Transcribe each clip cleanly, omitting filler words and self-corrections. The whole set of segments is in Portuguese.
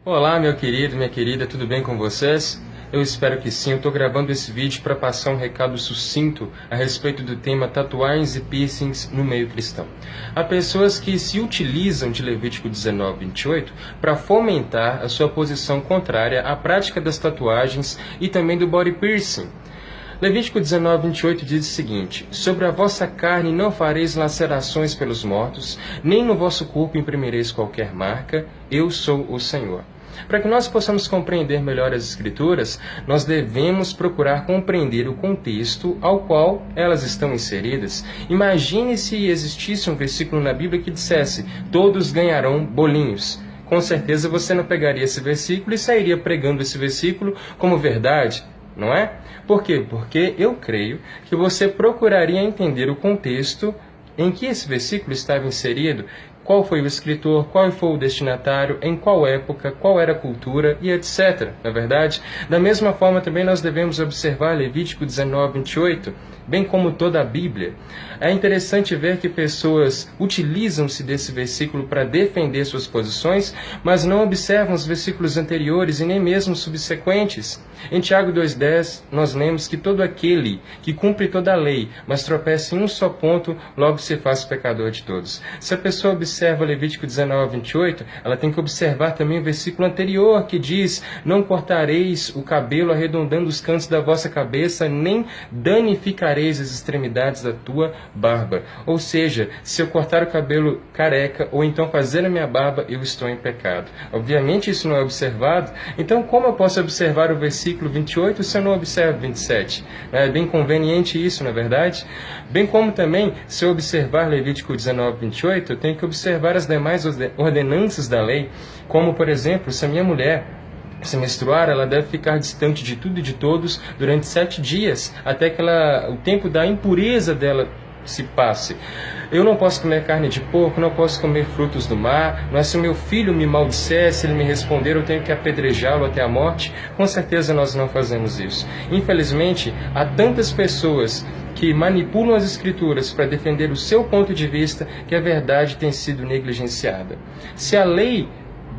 Olá, meu querido, minha querida, tudo bem com vocês? Eu espero que sim. Eu estou gravando esse vídeo para passar um recado sucinto a respeito do tema tatuagens e piercings no meio cristão. Há pessoas que se utilizam de Levítico 19:28 para fomentar a sua posição contrária à prática das tatuagens e também do body piercing. Levítico 19:28 diz o seguinte: sobre a vossa carne não fareis lacerações pelos mortos, nem no vosso corpo imprimireis qualquer marca, eu sou o Senhor. Para que nós possamos compreender melhor as Escrituras, nós devemos procurar compreender o contexto ao qual elas estão inseridas. Imagine se existisse um versículo na Bíblia que dissesse: todos ganharão bolinhos. Com certeza você não pegaria esse versículo e sairia pregando esse versículo como verdade, não é? Por quê? Porque eu creio que você procuraria entender o contexto em que esse versículo estava inserido, qual foi o escritor, qual foi o destinatário, em qual época, qual era a cultura e etc. Na verdade, da mesma forma também nós devemos observar Levítico 19:28, bem como toda a Bíblia. É interessante ver que pessoas utilizam-se desse versículo para defender suas posições, mas não observam os versículos anteriores e nem mesmo subsequentes. Em Tiago 2:10, nós lemos que todo aquele que cumpre toda a lei, mas tropeça em um só ponto, logo se faz pecador de todos. Se a pessoa observa Levítico 19:28, ela tem que observar também o versículo anterior, que diz: não cortareis o cabelo arredondando os cantos da vossa cabeça, nem danificareis as extremidades da tua barba. Ou seja, se eu cortar o cabelo careca, ou então fazer a minha barba, eu estou em pecado. Obviamente isso não é observado, então como eu posso observar o versículo 28 se eu não observo 27? É bem conveniente isso, não é verdade? Bem como também, se eu observar Levítico 19:28, eu tenho que observar as demais ordenanças da lei, como, por exemplo, se a minha mulher se menstruar, ela deve ficar distante de tudo e de todos durante 7 dias, até que o tempo da impureza dela se passe. Eu não posso comer carne de porco, não posso comer frutos do mar. Mas se o meu filho me maldisser, se ele me responder, eu tenho que apedrejá-lo até a morte. Com certeza nós não fazemos isso. Infelizmente, há tantas pessoas que manipulam as Escrituras para defender o seu ponto de vista que a verdade tem sido negligenciada. Se a lei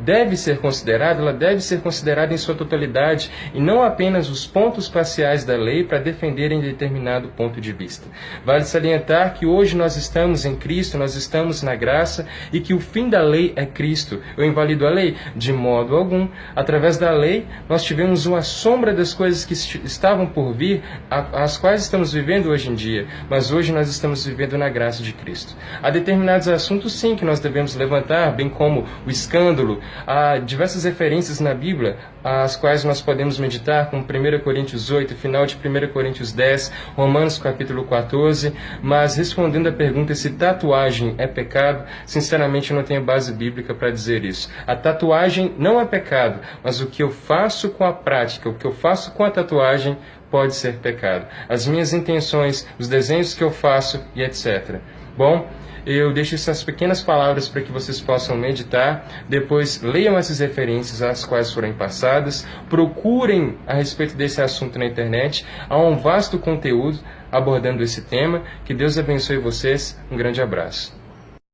deve ser considerada, ela deve ser considerada em sua totalidade e não apenas os pontos parciais da lei para defenderem determinado ponto de vista. Vale salientar que hoje nós estamos em Cristo, nós estamos na graça e que o fim da lei é Cristo. Eu invalido a lei? De modo algum. Através da lei, nós tivemos uma sombra das coisas que estavam por vir, as quais estamos vivendo hoje em dia, mas hoje nós estamos vivendo na graça de Cristo. Há determinados assuntos, sim, que nós devemos levantar, bem como o escândalo. Há diversas referências na Bíblia, as quais nós podemos meditar, como 1 Coríntios 8, final de 1 Coríntios 10, Romanos capítulo 14, mas respondendo à pergunta se tatuagem é pecado, sinceramente eu não tenho base bíblica para dizer isso. A tatuagem não é pecado, mas o que eu faço com a prática, o que eu faço com a tatuagem pode ser pecado. As minhas intenções, os desenhos que eu faço e etc. Bom, eu deixo essas pequenas palavras para que vocês possam meditar, depois leiam essas referências às quais forem passadas, procurem a respeito desse assunto na internet, há um vasto conteúdo abordando esse tema. Que Deus abençoe vocês, um grande abraço.